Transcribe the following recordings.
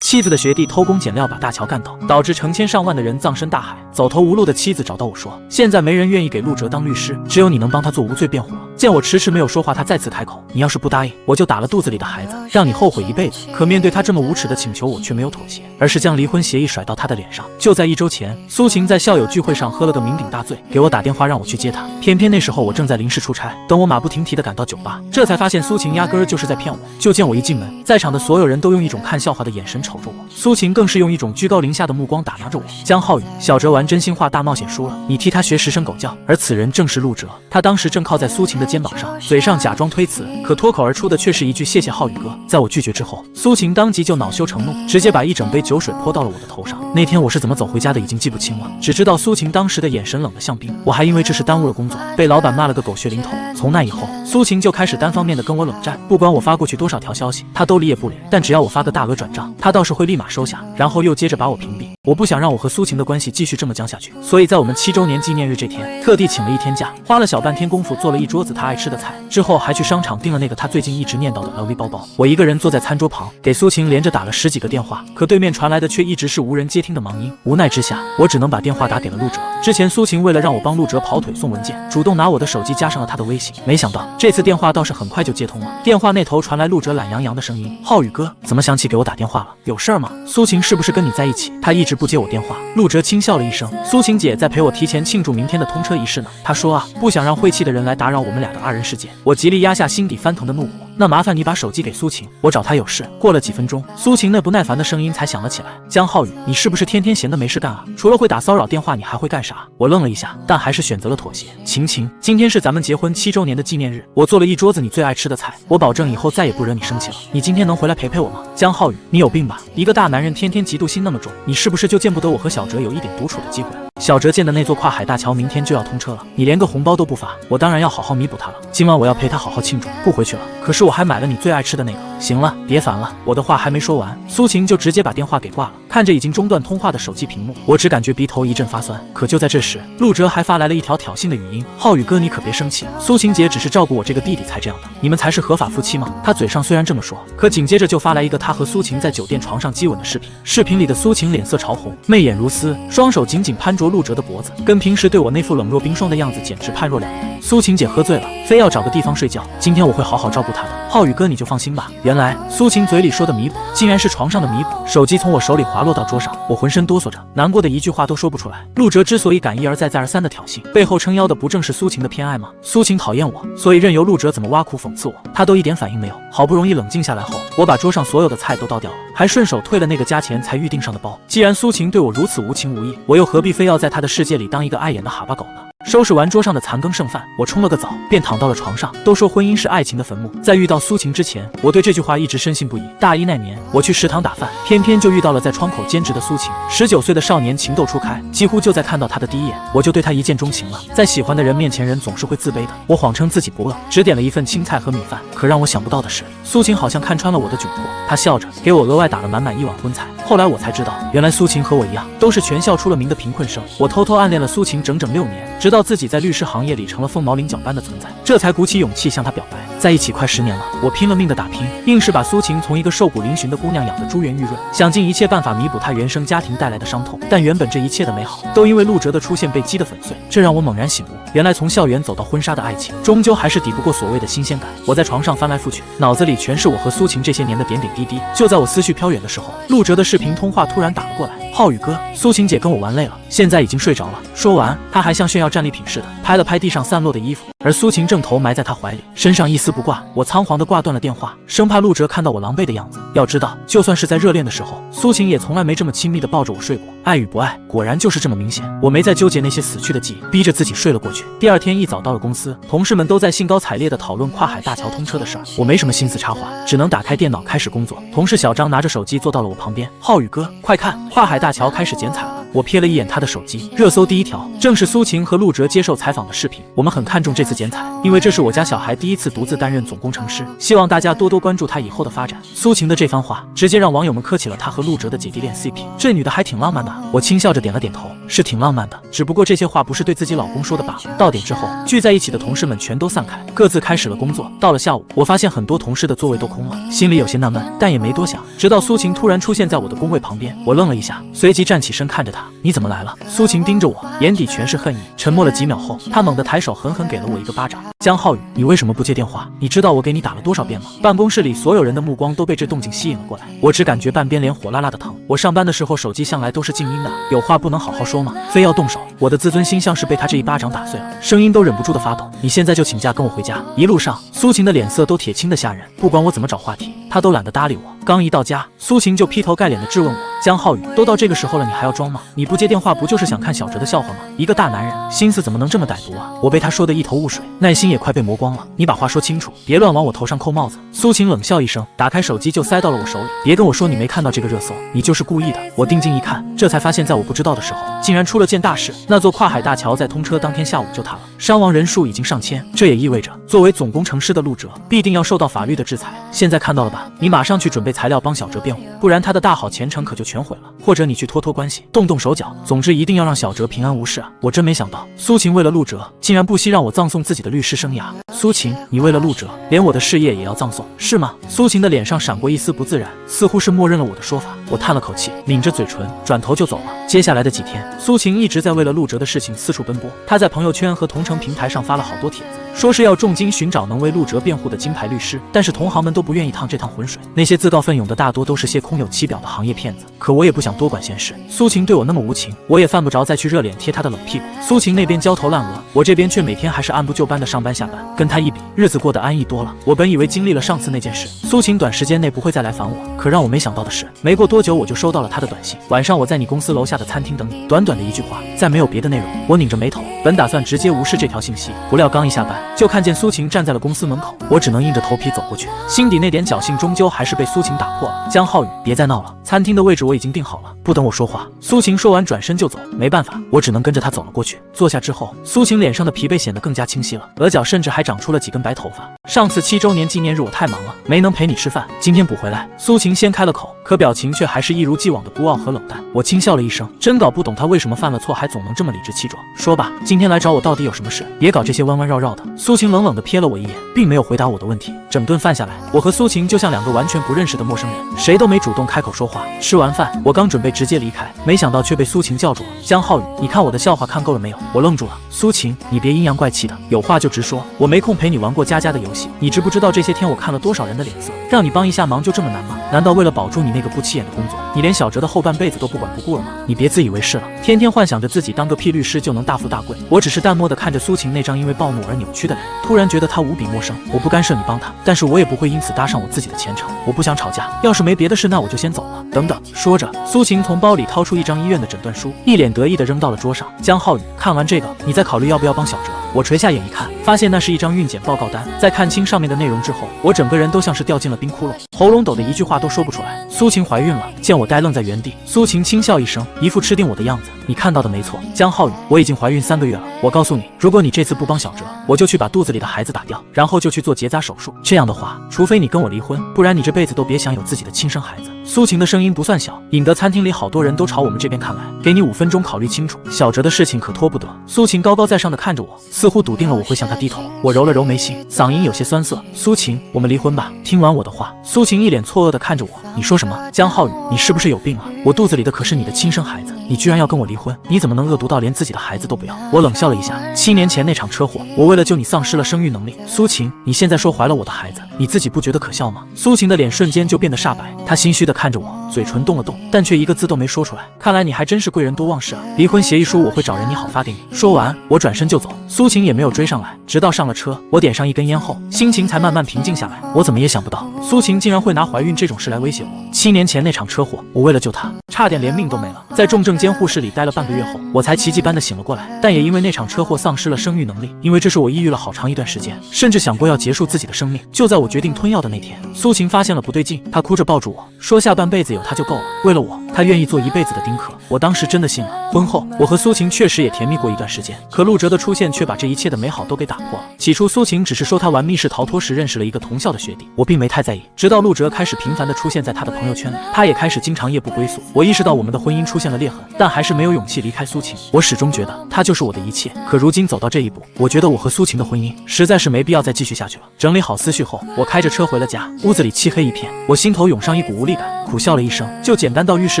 妻子的学弟偷工减料把大乔干倒，导致成千上万的人葬身大海。走投无路的妻子找到我说，现在没人愿意给陆哲当律师，只有你能帮他做无罪辩护了。见我迟迟没有说话，他再次开口，你要是不答应，我就打了肚子里的孩子，让你后悔一辈子。可面对他这么无耻的请求，我却没有妥协，而是将离婚协议甩到他的脸上。就在1周前，苏晴在校友聚会上喝了个酩酊大醉，给我打电话让我去接她，偏偏那时候我正在临时出差。等我马不停蹄地赶到酒吧，这才发现苏晴压根儿就是在骗我。就见我一进门，在场的所有人都用一种看笑话的眼神瞅着我，苏晴更是用一种居高临下的目光打量着我。江浩宇，小哲玩真心话大冒险输了，你替他学10声狗叫。而此人正是陆哲，他当时正靠在苏晴的肩膀上，嘴上假装推辞，可脱口而出的却是一句谢谢浩宇哥。在我拒绝之后，苏晴当即就恼羞成怒，直接把一整杯酒水泼到了我的头上。那天我是怎么走回家的已经记不清了，只知道苏晴当时的眼神冷得像冰，我还因为这事耽误了工作，被老板骂了个狗血淋头。从那以后，苏晴就开始单方面的跟我冷战，不管我发过去多少条消息，他都理也不理，但只要我发个大额转账，他倒是会立马收下，然后又接着把我屏蔽。我不想让我和苏晴的关系继续这么僵下去，所以在我们7周年纪念日这天，特地请了1天假，花了小半天功夫做了一桌子他爱吃的菜，之后还去商场订了那个他最近一直念叨的 LV 包包。我一个人坐在餐桌旁，给苏晴连着打了10几个电话，可对面传来的却一直是无人接听的忙音。无奈之下，我只能把电话打给了陆哲。之前苏晴为了让我帮陆哲跑腿送文件，主动拿我的手机加上了他的微信，没想到这次电话倒是很快就接通了。电话那头传来陆哲懒洋洋的声音，浩宇哥，怎么想起给我打电话了？有事儿吗？苏晴是不是跟你在一起？他一直不接我电话。陆哲轻笑了一声，苏晴姐在陪我提前庆祝明天的通车仪式呢。她说啊，不想让晦气的人来打扰我们俩的2人世界。我极力压下心底翻腾的怒火，那麻烦你把手机给苏晴，我找她有事。过了几分钟，苏晴那不耐烦的声音才响了起来，江浩宇，你是不是天天闲得没事干啊？除了会打骚扰电话，你还会干啥？我愣了一下，但还是选择了妥协。晴晴，今天是咱们结婚7周年的纪念日，我做了一桌子你最爱吃的菜，我保证以后再也不惹你生气了。你今天能回来陪陪我吗？江浩宇，你有病吧？一个大男人天天嫉妒心那么重，你是不是就见不得我和小哲有一点独处的机会？小哲建的那座跨海大桥明天就要通车了，你连个红包都不发，我当然要好好弥补他了。今晚我要陪他好好庆祝，不回去了。可是我还买了你最爱吃的那个。行了，别烦了。我的话还没说完，苏晴就直接把电话给挂了。看着已经中断通话的手机屏幕，我只感觉鼻头一阵发酸。可就在这时，陆哲还发来了一条挑衅的语音：浩宇哥，你可别生气，苏晴姐只是照顾我这个弟弟才这样的，你们才是合法夫妻吗？他嘴上虽然这么说，可紧接着就发来一个他和苏晴在酒店床上激吻的视频。视频里的苏晴脸色潮红，媚眼如丝，双手紧紧攀着陆哲的脖子，跟平时对我那副冷若冰霜的样子简直判若两人。苏晴姐喝醉了，非要找个地方睡觉，今天我会好好照顾她的。浩宇哥你就放心吧。原来苏晴嘴里说的弥补，竟然是床上的弥补。手机从我手里滑落到桌上，我浑身哆嗦着，难过的一句话都说不出来。陆哲之所以敢一而再再而三的挑衅，背后撑腰的不正是苏晴的偏爱吗？苏晴讨厌我，所以任由陆哲怎么挖苦讽刺我，他都一点反应没有。好不容易冷静下来后，我把桌上所有的菜都倒掉了，还顺手退了那个加钱才预定上的包。既然苏晴对我如此无情无义，我又何必非要在她的世界里当一个碍眼的哈巴狗呢？收拾完桌上的残羹剩饭，我冲了个澡，便躺到了床上。都说婚姻是爱情的坟墓，在遇到苏晴之前，我对这句话一直深信不疑。大一那年，我去食堂打饭，偏偏就遇到了在窗口兼职的苏晴。19岁的少年情窦初开，几乎就在看到她的第一眼，我就对她一见钟情了。在喜欢的人面前，人总是会自卑的。我谎称自己不饿，只点了一份青菜和米饭。可让我想不到的是，苏晴好像看穿了我的窘迫，她笑着给我额外打了满满1碗荤菜。后来我才知道，原来苏晴和我一样，都是全校出了名的贫困生。我偷偷暗恋了苏晴整整6年，直到自己在律师行业里成了凤毛麟角般的存在，这才鼓起勇气向她表白。在一起快10年了，我拼了命的打拼，硬是把苏晴从一个瘦骨嶙峋的姑娘养得珠圆玉润，想尽一切办法弥补她原生家庭带来的伤痛。但原本这一切的美好，都因为陆哲的出现被击得粉碎。这让我猛然醒悟，原来从校园走到婚纱的爱情，终究还是抵不过所谓的新鲜感。我在床上翻来覆去，脑子里全是我和苏晴这些年的点点滴滴。就在我思绪飘远的时候，陆哲的视频通话突然打了过来：浩宇哥，苏晴姐跟我玩累了，现在已经睡着了。说完，他还像炫耀战利品似的拍了拍地上散落的衣服，而苏晴正头埋在他怀里，身上一丝不挂。我仓皇地挂断了电话，生怕陆哲看到我狼狈的样子。要知道，就算是在热恋的时候，苏晴也从来没这么亲密地抱着我睡过。爱与不爱，果然就是这么明显。我没再纠结那些死去的记忆，逼着自己睡了过去。第二天一早到了公司，同事们都在兴高采烈地讨论跨海大桥通车的事儿，我没什么心思插话，只能打开电脑开始工作。同事小张拿着手机坐到了我旁边：浩宇哥，快看，跨海大桥开始剪彩了。我瞥了一眼他的手机，热搜第1条正是苏晴和陆哲接受采访的视频。我们很看重这次剪彩，因为这是我家小孩第一次独自担任总工程师，希望大家多多关注他以后的发展。苏晴的这番话直接让网友们磕起了他和陆哲的姐弟恋 CP， 这女的还挺浪漫的。我轻笑着点了点头。是挺浪漫的。只不过这些话不是对自己老公说的罢了。到点之后，聚在一起的同事们全都散开，各自开始了工作。到了下午，我发现很多同事的座位都空了，心里有些纳闷，但也没多想。直到苏晴突然出现在我的工位旁边，我愣了一下，随即站起身看着她：“你怎么来了？”苏晴盯着我，眼底全是恨意。沉默了几秒后，她猛地抬手狠狠给了我一个巴掌。江浩宇，你为什么不接电话？你知道我给你打了多少遍吗？办公室里所有人的目光都被这动静吸引了过来，我只感觉半边脸火辣辣的疼。我上班的时候手机向来都是静音的，有话不能好好说吗？非要动手，我的自尊心像是被他这一巴掌打碎了，声音都忍不住的发抖。你现在就请假跟我回家。一路上，苏晴的脸色都铁青的吓人，不管我怎么找话题，她都懒得搭理我。刚一到家，苏晴就劈头盖脸的质问我：江浩宇，都到这个时候了，你还要装吗？你不接电话不就是想看小哲的笑话吗？一个大男人心思怎么能这么歹毒啊？我被他说得一头雾水，耐心也快被磨光了。你把话说清楚，别乱往我头上扣帽子。苏晴冷笑一声，打开手机就塞到了我手里。别跟我说你没看到这个热搜，你就是故意的。我定睛一看，这才发现在我不知道的时候，竟然出了件大事。那座跨海大桥在通车当天下午就塌了，伤亡人数已经上千。这也意味着作为总工程师的陆哲必定要受到法律的制裁。现在看到了吧？你马上去准备材料帮小哲辩护，不然他的大好前程可就全毁了。或者你去托托关系，动动手脚，总之一定要让小哲平安无事啊！我真没想到苏晴为了陆哲竟然不惜让我葬送自己的律师生涯。苏晴，你为了陆哲连我的事业也要葬送是吗？苏晴的脸上闪过一丝不自然，似乎是默认了我的说法。我叹了口气，抿着嘴唇，转头就走了。接下来的几天，苏晴一直在为了陆哲的事情四处奔波。她在朋友圈和同城平台上发了好多帖子，说是要重金寻找能为陆哲辩护的金牌律师，但是同行们都不愿意趟这趟浑水。那些自告奋勇的大多都是些空有其表的行业骗子。可我也不想多管闲事，苏晴对我那么无情，我也犯不着再去热脸贴她的冷屁股。苏晴那边焦头烂额，我这边却每天还是按部就班的上班下班，跟她一比，日子过得安逸多了。我本以为经历了上次那件事，苏晴短时间内不会再来烦我，可让我没想到的是，没过多久我就收到了她的短信：晚上我在你公司楼下的餐厅等你。短短的一句话，再没有别的内容。我拧着眉头，本打算直接无视这条信息，不料刚一下班，就看见苏晴站在了公司门口，我只能硬着头皮走过去，心底那点侥幸终究还是被苏晴打破了。江浩宇，别再闹了，餐厅的位置我已经订好了。不等我说话，苏晴说完转身就走。没办法，我只能跟着她走了过去。坐下之后，苏晴脸上的疲惫显得更加清晰了，额角甚至还长出了几根白头发。上次7周年纪念日我太忙了，没能陪你吃饭，今天补回来。苏晴先开了口，可表情却还是一如既往的孤傲和冷淡。我轻笑了一声，真搞不懂她为什么犯了错还总能这么理直气壮。说吧，今天来找我到底有什么事？别搞这些弯弯绕绕的。苏晴冷冷地瞥了我一眼，并没有回答我的问题。整顿饭下来，我和苏晴就像两个完全不认识的陌生人，谁都没主动开口说话。吃完饭，我刚准备直接离开，没想到却被苏晴叫住了。江浩宇，你看我的笑话看够了没有？我愣住了。苏晴，你别阴阳怪气的，有话就直说。我没空陪你玩过家家的游戏，你知不知道这些天我看了多少人的脸色？让你帮一下忙就这么难吗？难道为了保住你那个不起眼的工作，你连小哲的后半辈子都不管不顾了吗？你别自以为是了，天天幻想着自己当个屁律师就能大富大贵。我只是淡漠地看着苏晴那张因为暴怒而扭曲的脸，突然觉得她无比陌生。我不干涉你帮她，但是我也不会因此搭上我自己的前程。我不想吵架，要是没别的事，那我就先走了。等等，说着，苏晴从包里掏出一张医院的诊断书，一脸得意地扔到了桌上。江浩宇，看完这个，你再考虑要不要帮小哲。我垂下眼一看，发现那是一张孕检报告单。在看清上面的内容之后，我整个人都像是掉进了冰窟窿，喉咙抖得一句话都说不出来。苏晴怀孕了。见我呆愣在原地，苏晴轻笑一声，一副吃定我的样子。你看到的没错，江浩宇，我已经怀孕3个月了。我告诉你，如果你这次不帮小哲，我就去把肚子里的孩子打掉，然后就去做结扎手术。这样的话，除非你跟我离婚，不然你这辈子都别想有自己的亲生孩子。苏晴的声音不算小，引得餐厅里好多人都朝我们这边看来。给你5分钟考虑清楚，小哲的事情可拖不得。苏晴高高在上的看着我，似乎笃定了我会向她低头。我揉了揉眉心，嗓音有些酸涩。苏晴，我们离婚吧。听完我的话，苏晴一脸错愕的看着我。你说什么？江浩宇，你是不是有病啊？我肚子里的可是你的亲生孩子，你居然要跟我离婚？你怎么能恶毒到连自己的孩子都不要？我冷笑了一下。7年前那场车祸，我为了救你丧失了生育能力。苏晴，你现在说怀了我的孩子，你自己不觉得可笑吗？苏晴的脸瞬间就变得煞白，她心虚的看着我，嘴唇动了动，但却一个字都没说出来。看来你还真是贵人多忘事啊！离婚协议书我会找人拟好发给你。说完，我转身就走，苏晴也没有追上来，直到上了车，我点上一根烟后，心情才慢慢平静下来。我怎么也想不到，苏晴竟然会拿怀孕这种事来威胁我。7年前那场车祸，我为了救她，差点连命都没了。在重症监护室里待了半个月后，我才奇迹般的醒了过来，但也因为那场车祸丧失了生育能力。因为这是我抑郁了好长一段时间，甚至想过要结束自己的生命。就在我决定吞药的那天，苏晴发现了不对劲，她哭着抱住我，说下半辈子有她就够了，为了我，他愿意做一辈子的丁克。我当时真的信了。婚后，我和苏晴确实也甜蜜过一段时间，可陆哲的出现却把这一切的美好都给打破了。起初，苏晴只是说她玩密室逃脱时认识了一个同校的学弟，我并没太在意。直到陆哲开始频繁地出现在他的朋友圈里，他也开始经常夜不归宿。我意识到我们的婚姻出现了裂痕，但还是没有勇气离开苏晴。我始终觉得她就是我的一切。可如今走到这一步，我觉得我和苏晴的婚姻实在是没必要再继续下去了。整理好思绪后，我开着车回了家。屋子里漆黑一片，我心头涌上一股无力感，苦笑了一声，就简单到浴室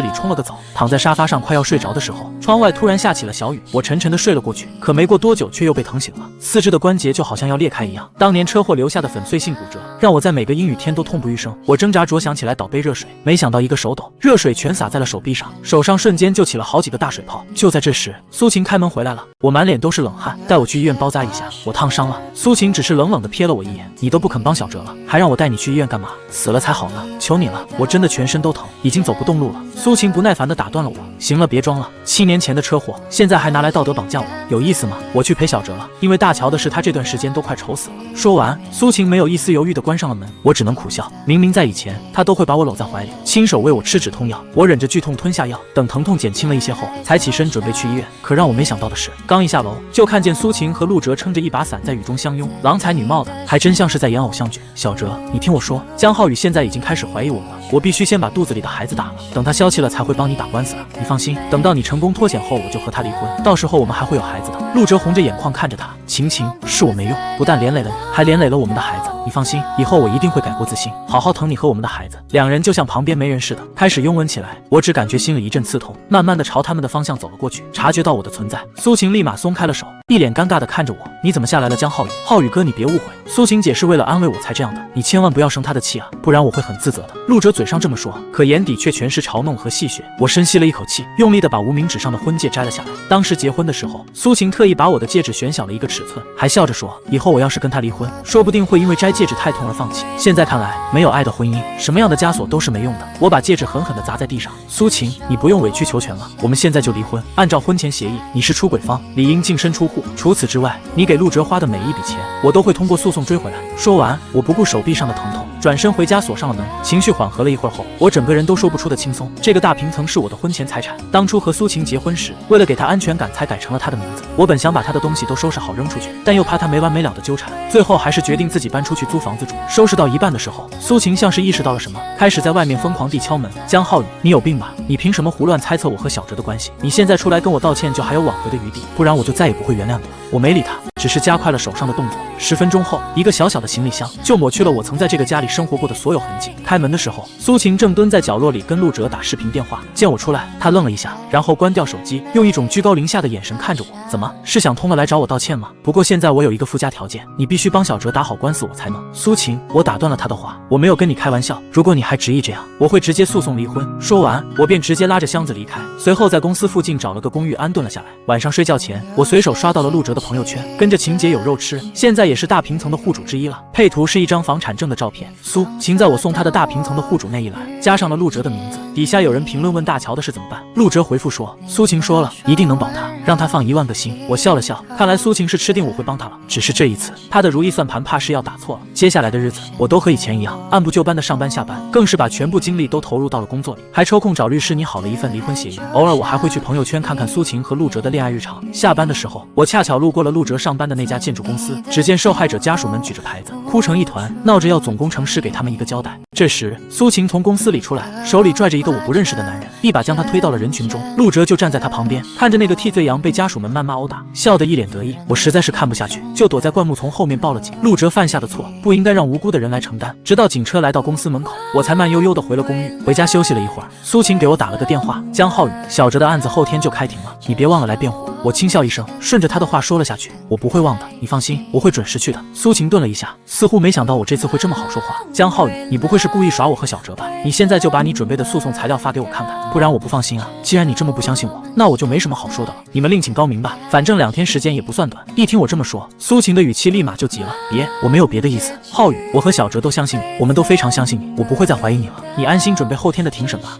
里冲了个澡。躺在沙发上快要睡着的时候，窗外突然下起了小雨，我沉沉地睡了过去。可没过多久，却又被疼醒了，四肢的关节就好像要裂开一样。当年车祸留下的粉碎性骨折，让我在每个阴雨天都痛不欲生。我挣扎着想起来倒杯热水，没想到一个手抖，热水全洒在了手臂上，手上瞬间就起了好几个大水泡。就在这时，苏晴开门回来了，我满脸都是冷汗，带我去医院包扎一下，我烫伤了。苏晴只是冷冷地瞥了我一眼，你都不肯帮小哲了，还让我带你去医院干嘛？死了才好呢，求你了，我真的全身都疼，已经走不动路了。苏晴不耐烦地打断了我，行了，别装了，7年前的车祸，现在还拿来道德绑架我，有意思吗？我去陪小哲了，因为大乔的事他这段时间都快愁死了。说完，苏晴没有一丝犹豫地关上了门，我只能苦笑。明明在以前，他都会把我搂在怀里，亲手为我吃止痛药，我忍着剧痛吞下药，等疼痛减轻了一些后，才起身准备去医院。可让我没想到的是，刚一下楼，就看见苏晴和陆哲撑着一把伞在雨中相拥，郎才女貌的，还真像是在演偶像剧。小哲，你听我说，江浩宇现在已经开始怀疑我们了，我必须先把肚子里的孩子打了，等他消气了才会帮你打官司啊。你放心，等到你成功脱险后，我就和他离婚，到时候我们还会有孩子的。陆哲红着眼眶看着他，晴晴，是我没用，不但连累了你，还连累了我们的孩子。你放心，以后我一定会改过自新，好好疼你和我们的孩子。两人就像旁边没人似的，开始拥吻起来。我只感觉心里一阵刺痛，慢慢的朝他们的方向走了过去。察觉到我的存在，苏晴立马松开了手，一脸尴尬的看着我。你怎么下来了，江浩宇？浩宇哥，你别误会，苏晴姐是为了安慰我才这样的，你千万不要生她的气啊，不然我会很自责的。陆哲嘴上这么说，可眼底却全是嘲弄和戏谑。我深吸了一口气，用力的把无名指上的婚戒摘了下来。当时结婚的时候，苏晴特意把我的戒指选小了一个尺寸，还笑着说，以后我要是跟他离婚，说不定会因为摘戒指太痛而放弃。现在看来，没有爱的婚姻，什么样的枷锁都是没用的。我把戒指狠狠地砸在地上。苏晴，你不用委曲求全了，我们现在就离婚。按照婚前协议，你是出轨方，理应净身出户。除此之外，你给陆哲花的每一笔钱，我都会通过诉讼追回来。说完，我不顾手臂上的疼痛，转身回家锁上了门。情绪缓和了一会儿后，我整个人都说不出的轻松。这个大平层是我的婚前财产，当初和苏晴结婚时，为了给她安全感才改成了她的名字。我本想把她的东西都收拾好扔出去，但又怕她没完没了的纠缠，最后还是决定自己搬出去租房子住。收拾到一半的时候，苏晴像是意识到了什么，开始在外面疯狂地敲门。江浩宇，你有病吧？你凭什么胡乱猜测我和小哲的关系？你现在出来跟我道歉就还有挽回的余地，不然我就再也不会原谅你了。我没理他，只是加快了手上的动作。10分钟后，一个小小的行李箱就抹去了我曾在这个家里生活过的所有痕迹。开门的时候，苏晴正蹲在角落里跟陆哲打视频电话。见我出来，他愣了一下，然后关掉手机，用一种居高临下的眼神看着我。怎么，是想通了来找我道歉吗？不过现在我有一个附加条件，你必须帮小哲打好官司我才能。苏晴，我打断了他的话，我没有跟你开玩笑，如果你还执意这样，我会直接诉讼离婚。说完，我便直接拉着箱子离开，随后在公司附近找了个公寓安顿了下来。晚上睡觉前，我随手刷到了陆哲的朋友圈，跟着晴姐有肉吃，现在也是大平层的户主之一了。配图是一张房产证的照片，苏晴在我送她的大平层的户主那一栏加上了陆哲的名字。底下有人评论问大乔的事怎么办，陆哲回复说，苏晴说了，一定能保他，让他放1万个心。我笑了笑，看来苏晴是吃定我会帮他了，只是这一次他的如意算盘怕是要打错了。接下来的日子，我都和以前一样，按部就班的上班下班，更是把全部精力都投入到了工作里，还抽空找律师拟好了一份离婚协议。偶尔我还会去朋友圈看看苏晴和陆哲的恋爱日常。下班的时候，我恰巧路过了陆哲上班的那家建筑公司，只见受害者家属们举着牌子，哭成一团，闹着要总工程师给他们一个交代。这时，苏晴从公司里出来，手里拽着一个我不认识的男人，一把将他推到了人群中。陆哲就站在他旁边，看着那个替罪羊被家属们谩骂殴打，笑得一脸得意。我实在是看不下去，就躲在灌木丛后面报了警。陆哲犯下的错不应该让无辜的人来承担。直到警车来到公司门口，我才慢悠悠地回了公寓。回家休息了一会儿，苏晴给我打了个电话，江浩宇，小哲的案子后天就开庭了，你别忘了来辩护。我轻笑一声，顺着他的话说了下去，我不会忘的，你放心，我会准时去的。苏晴顿了一下，似乎没想到我这次会这么好说话。江浩宇，你不会是故意耍我和小哲吧？你现在就把你准备的诉讼材料发给我看看，不然我不放心啊。既然你这么不相信我，那我就没什么好说的了，你们另请高明吧，反正2天时间也不算短。一听我这么说，苏晴的语气立马就急了，别，我没有别的意思。浩宇，我和小哲都相信你，我们都非常相信你，我不会再怀疑你了，你安心准备后天的庭审吧。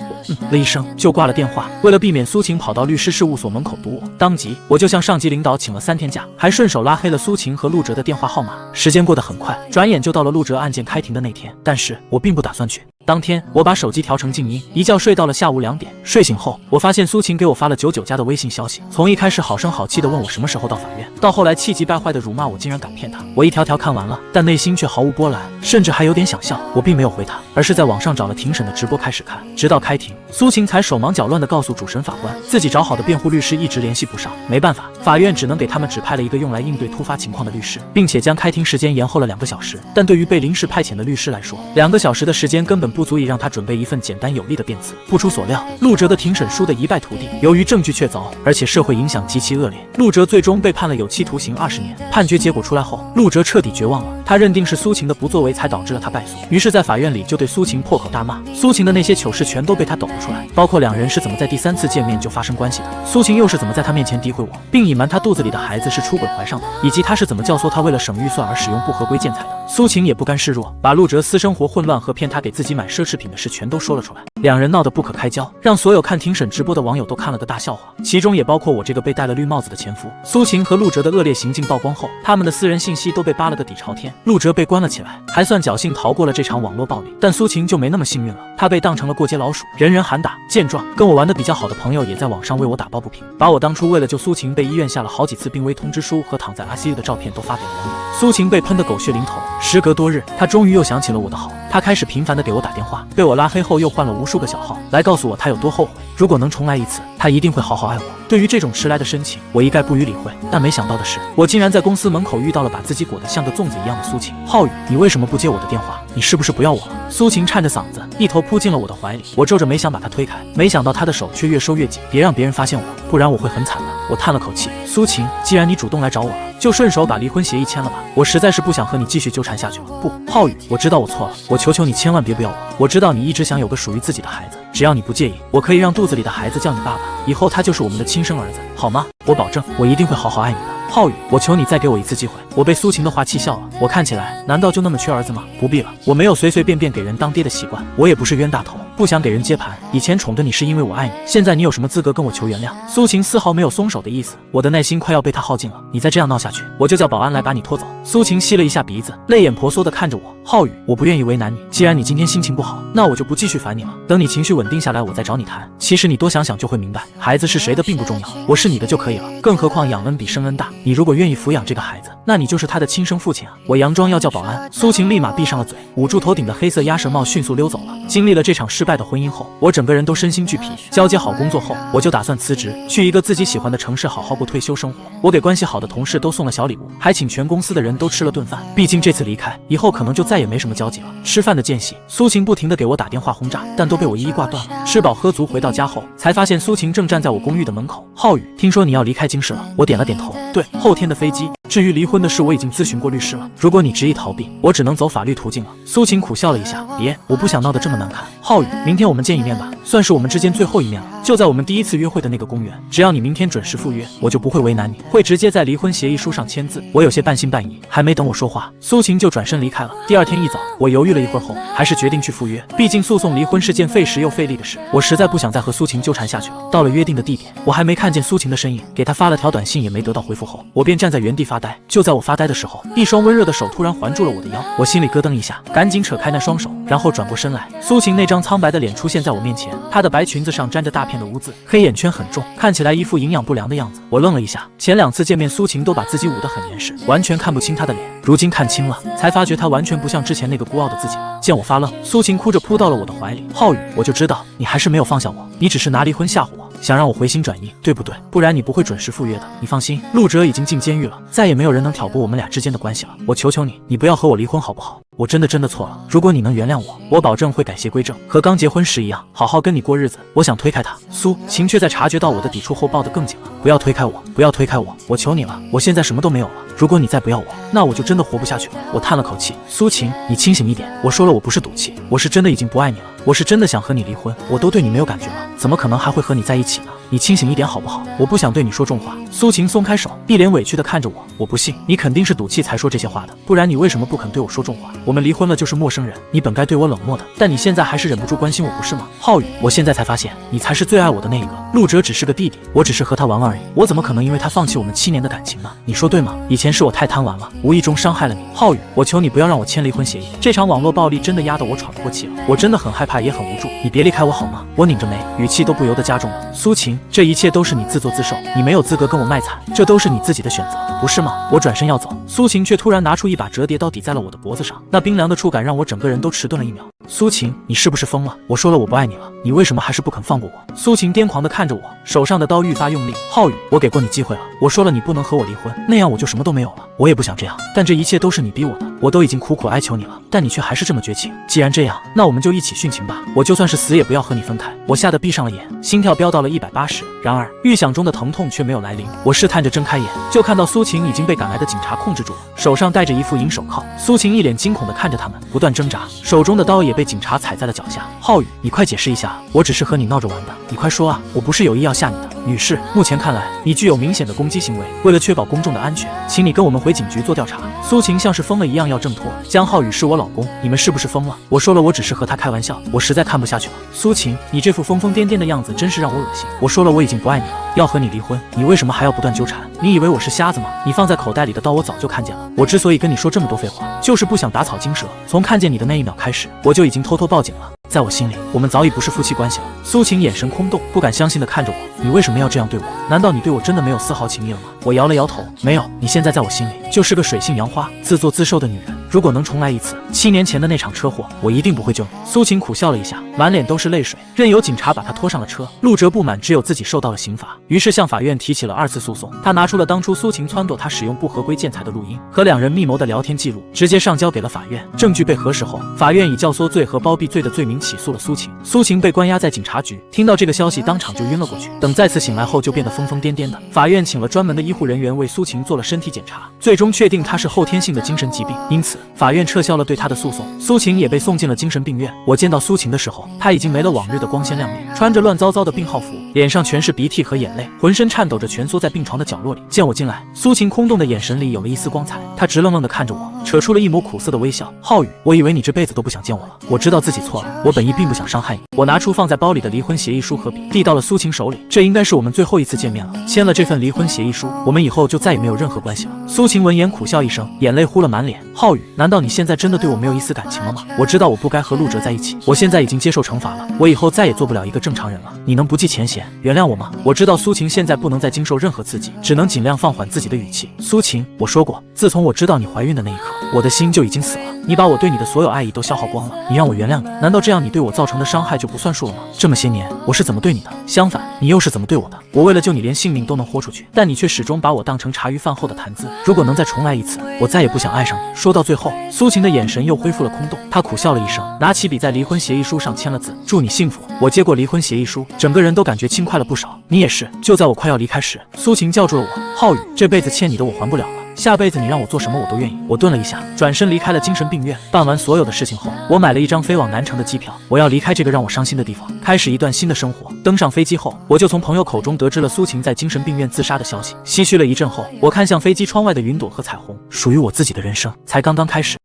了一声就挂了电话。为了避免苏晴跑到律师事务所门口堵我，当即我就向上级领导请了3天假，还顺手拉黑了苏晴和陆哲的电话号码。时间过得很快，转眼就到了陆哲案件开庭的那天，但是我并不打算去。当天我把手机调成静音，一觉睡到了下午2点。睡醒后，我发现苏晴给我发了99加的微信消息，从一开始好声好气的问我什么时候到法院，到后来气急败坏的辱骂我竟然敢骗他。我一条条看完了，但内心却毫无波澜，甚至还有点想笑。我并没有回他，而是在网上找了庭审的直播开始看，直到开庭，苏晴才手忙脚乱地告诉主审法官，自己找好的辩护律师一直联系不上，没办法，法院只能给他们指派了一个用来应对突发情况的律师，并且将开庭时间延后了2个小时。但对于被临时派遣的律师来说，2个小时的时间根本不足以让他准备一份简单有力的辩词。不出所料，陆哲的庭审输得一败涂地。由于证据确凿，而且社会影响极其恶劣，陆哲最终被判了有期徒刑20年。判决结果出来后，陆哲彻底绝望了，他认定是苏晴的不作为才导致了他败诉，于是在法院里就对苏晴破口大骂。苏晴的那些糗事全都被他抖了出来，包括2人是怎么在第3次见面就发生关系的，苏晴又是怎么在他面前诋毁我，并隐瞒他肚子里的孩子是出轨怀上的，以及他是怎么教唆他为了省预算而使用不合规建材的。苏晴也不甘示弱，把陆哲私生活混乱和骗他给自己买奢侈品的事全都说了出来。2人闹得不可开交，让所有看庭审直播的网友都看了个大笑话，其中也包括我这个被戴了绿帽子的前夫。苏晴和陆哲的恶劣行径曝光后，他们的私人信息都被扒了个底朝天。陆哲被关了起来，还算侥幸逃过了这场网络暴力，但苏晴就没那么幸运了，她被当成了过街老鼠，人人喊打。见状，跟我玩的比较好的朋友也在网上为我打抱不平，把我当初为了救苏晴被医院下了好几次病危通知书和躺在 ICU 的照片都发给了网友。苏晴被喷得狗血淋头，时隔多日，她终于又想起了我的好，她开始频繁地给我打电话，被我拉黑后又换了无数个小号来告诉我她有多后悔，如果能重来一次，她一定会好好爱我。对于这种迟来的申请，我一概不予理会，但没想到的是，我竟然在公司门口遇到了把自己裹得像个粽子一样的苏晴。浩宇，你为什么不接我的电话？你是不是不要我了？苏晴颤着嗓子，一头扑进了我的怀里，我皱着眉想把她推开，没想到她的手却越收越紧，别让别人发现我，不然我会很惨的。我叹了口气，苏晴，既然你主动来找我了，就顺手把离婚协议签了吧，我实在是不想和你继续纠缠下去了。不，浩宇，我知道我错了，我求求你千万别不要我，我知道你一直想有个属于自己的孩子，只要你不介意，我可以让肚子里的孩子叫你爸爸，以后他就是我们的亲生儿子，好吗？我保证，我一定会好好爱你的。浩宇，我求你再给我一次机会。我被苏晴的话气笑了，我看起来难道就那么缺儿子吗？不必了，我没有随随便便给人当爹的习惯，我也不是冤大头，不想给人接盘。以前宠着你是因为我爱你，现在你有什么资格跟我求原谅？苏晴丝毫没有松手的意思，我的耐心快要被他耗尽了。你再这样闹下去，我就叫保安来把你拖走。苏晴吸了一下鼻子，泪眼婆娑地看着我。浩宇，我不愿意为难你，既然你今天心情不好，那我就不继续烦你了。等你情绪稳定下来，我再找你谈。其实你多想想就会明白，孩子是谁的并不重要，我是你的就可以了。更何况养恩比生恩大，你如果愿意抚养这个孩子，那你就是他的亲生父亲啊！我佯装要叫保安，苏晴立马闭上了嘴，捂住头顶的黑色鸭舌帽，迅速溜走了。经历了这场失败的婚姻后，我整个人都身心俱疲。交接好工作后，我就打算辞职，去一个自己喜欢的城市好好过退休生活。我给关系好的同事都送了小礼物，还请全公司的人都吃了顿饭。毕竟这次离开以后，可能就再也没什么交集了。吃饭的间隙，苏晴不停地给我打电话轰炸，但都被我一一挂断了。吃饱喝足回到家后，才发现苏晴正站在我公寓的门口。浩宇，听说你要离开京市了？我点了点头，对，后天的飞机。至于离婚的事，我已经咨询过律师了。如果你执意逃避，我只能走法律途径了。苏晴苦笑了一下，别，我不想闹得这么难看。浩宇，明天我们见一面吧，算是我们之间最后一面了。就在我们第一次约会的那个公园，只要你明天准时赴约，我就不会为难你，会直接在离婚协议书上签字。我有些半信半疑，还没等我说话，苏晴就转身离开了。第二天一早，我犹豫了一会儿后，还是决定去赴约。毕竟诉讼离婚是件费时又费力的事，我实在不想再和苏晴纠缠下去了。到了约定的地点，我还没看见苏晴的身影，给她发了条短信也没得到回复后，我便站在原地发呆。就在我发呆的时候，一双温热的手突然环住了我的腰，我心里咯噔一下，赶紧扯开那双手，然后转过身来。苏晴那张苍白的脸出现在我面前，她的白裙子上沾着大片的污渍，黑眼圈很重，看起来一副营养不良的样子。我愣了一下，前2次见面，苏晴都把自己捂得很严实，完全看不清她的脸，如今看清了，才发觉她完全不像之前那个孤傲的自己了。见我发愣，苏晴哭着扑到了我的怀里。浩宇，我就知道你还是没有放下我，你只是拿离婚吓唬我，想让我回心转意，对不对？不然你不会准时赴约的。你放心，陆哲已经进监狱了，再也没有人能挑拨我们俩之间的关系了。我求求你，你不要和我离婚好不好？我真的错了，如果你能原谅我，我保证会改邪归正，和刚结婚时一样，好好跟你过日子。我想推开他，苏晴却在察觉到我的抵触后抱得更紧了。不要推开我，不要推开我，我求你了，我现在什么都没有了，如果你再不要我，那我就真的活不下去了。我叹了口气，苏晴，你清醒一点，我说了，我不是赌气，我是真的已经不爱你了，我是真的想和你离婚，我都对你没有感觉了，怎么可能还会和你在一起呢？你清醒一点好不好？我不想对你说重话。苏晴松开手，一脸委屈地看着我，我不信，你肯定是赌气才说这些话的，不然你为什么不肯对我说重话？我们离婚了就是陌生人，你本该对我冷漠的，但你现在还是忍不住关心我，不是吗？浩宇，我现在才发现，你才是最爱我的那一个，陆哲只是个弟弟，我只是和他玩玩而已，我怎么可能因为他放弃我们7年的感情呢？你说对吗？以前前是我太贪玩了，无意中伤害了你。浩宇，我求你不要让我签离婚协议，这场网络暴力真的压得我喘不过气了，我真的很害怕，也很无助，你别离开我好吗？我拧着眉，语气都不由得加重了。苏晴，这一切都是你自作自受，你没有资格跟我卖惨，这都是你自己的选择，不是吗？我转身要走，苏晴却突然拿出一把折叠刀抵在了我的脖子上，那冰凉的触感让我整个人都迟钝了1秒。苏晴，你是不是疯了？我说了我不爱你了，你为什么还是不肯放过我？苏晴癫狂地看着我，手上的刀愈发用力。浩宇，我给过你机会了，我说了你不能和我离婚，那样我就什么都没有了。我也不想这样，但这一切都是你逼我的，我都已经苦苦哀求你了，但你却还是这么绝情。既然这样，那我们就一起殉情吧，我就算是死也不要和你分开。我吓得闭上了眼，心跳飙到了180，然而预想中的疼痛却没有来临。我试探着睁开眼，就看到苏晴已经被赶来的警察控制住了，手上戴着一副银手铐。苏晴一脸惊恐地看着他们，不断挣扎，手中的刀也被警察踩在了脚下。浩宇，你快解释一下，我只是和你闹着玩的，你快说啊，我不是有意要吓你的。女士，目前看来你具有明显的攻击行为，为了确保公众的安全，请你跟我们回警局做调查。苏晴像是疯了一样要挣脱。江浩宇是我老公，你们是不是疯了？我说了，我只是和他开玩笑，我实在看不下去了。苏晴，你这副疯疯癫癫的样子真是让我恶心。我说了，我已经不爱你了，要和你离婚，你为什么还要不断纠缠？你以为我是瞎子吗？你放在口袋里的刀我早就看见了，我之所以跟你说这么多废话，就是不想打草惊蛇。从看见你的那一秒开始，我就已经偷偷报警了。在我心里，我们早已不是夫妻关系了。苏晴眼神空洞，不敢相信地看着我，你为什么要这样对我？难道你对我真的没有丝毫情意了吗？我摇了摇头，没有，你现在在我心里就是个水性杨花、自作自受的女人。如果能重来一次，7年前的那场车祸，我一定不会救你。苏晴苦笑了一下，满脸都是泪水，任由警察把她拖上了车。陆哲不满只有自己受到了刑罚，于是向法院提起了2次诉讼。他拿出了当初苏晴撺掇他使用不合规建材的录音和2人密谋的聊天记录，直接上交给了法院。证据被核实后，法院以教唆罪和包庇罪的罪名起诉了苏晴。苏晴被关押在警察局，听到这个消息当场就晕了过去。等再次醒来后，就变得疯疯癫癫的。法院请了专门的医护人员为苏晴做了身体检查，最终确定她是后天性的精神疾病，因此法院撤销了对她的诉讼。苏晴也被送进了精神病院。我见到苏晴的时候，她已经没了往日的光鲜亮丽，穿着乱糟糟的病号服，脸上全是鼻涕和眼泪，浑身颤抖着蜷缩在病床的角落里。见我进来，苏晴空洞的眼神里有了一丝光彩，她直愣愣地看着我，扯出了一抹苦涩的微笑。浩宇，我以为你这辈子都不想见我了，我知道自己错了，我本意并不想伤害你。我拿出放在包里的离婚协议书和笔，递到了苏晴手里，这应该是我们最后一次见面了，签了这份离婚协议书，我们以后就再也没有任何关系了。苏晴闻言苦笑一声，眼泪糊了满脸。浩宇，难道你现在真的对我没有一丝感情了吗？我知道我不该和陆哲在一起，我现在已经接受惩罚了，我以后再也做不了一个正常人了，你能不计前嫌原谅我吗？我知道苏晴现在不能再经受任何刺激，只能尽量放缓自己的语气。苏晴，我说过，自从我知道你怀孕的那一刻，我的心就已经死了，你把我对你的所有爱意都消耗光了，你让我原谅你，难道这样你对我造成的伤害就不算数了吗？这么些年我是怎么对你的，相反你又是怎么对我的？我为了救你连性命都能豁出去，但你却始终把我当成茶余饭后的谈资。如果能再重来一次，我再也不想爱上你。说到最后，苏晴的眼神又恢复了空洞，她苦笑了一声，拿起笔在离婚协议书上签了字，祝你幸福。我接过离婚协议书，整个人都感觉轻快了不少。你也是。就在我快要离开时，苏晴叫住了我，浩宇，这辈子欠你的我还不了了，下辈子你让我做什么我都愿意。我顿了一下，转身离开了精神病院。办完所有的事情后，我买了一张飞往南城的机票，我要离开这个让我伤心的地方，开始一段新的生活。登上飞机后，我就从朋友口中得知了苏晴在精神病院自杀的消息。唏嘘了一阵后，我看向飞机窗外的云朵和彩虹，属于我自己的人生才刚刚开始。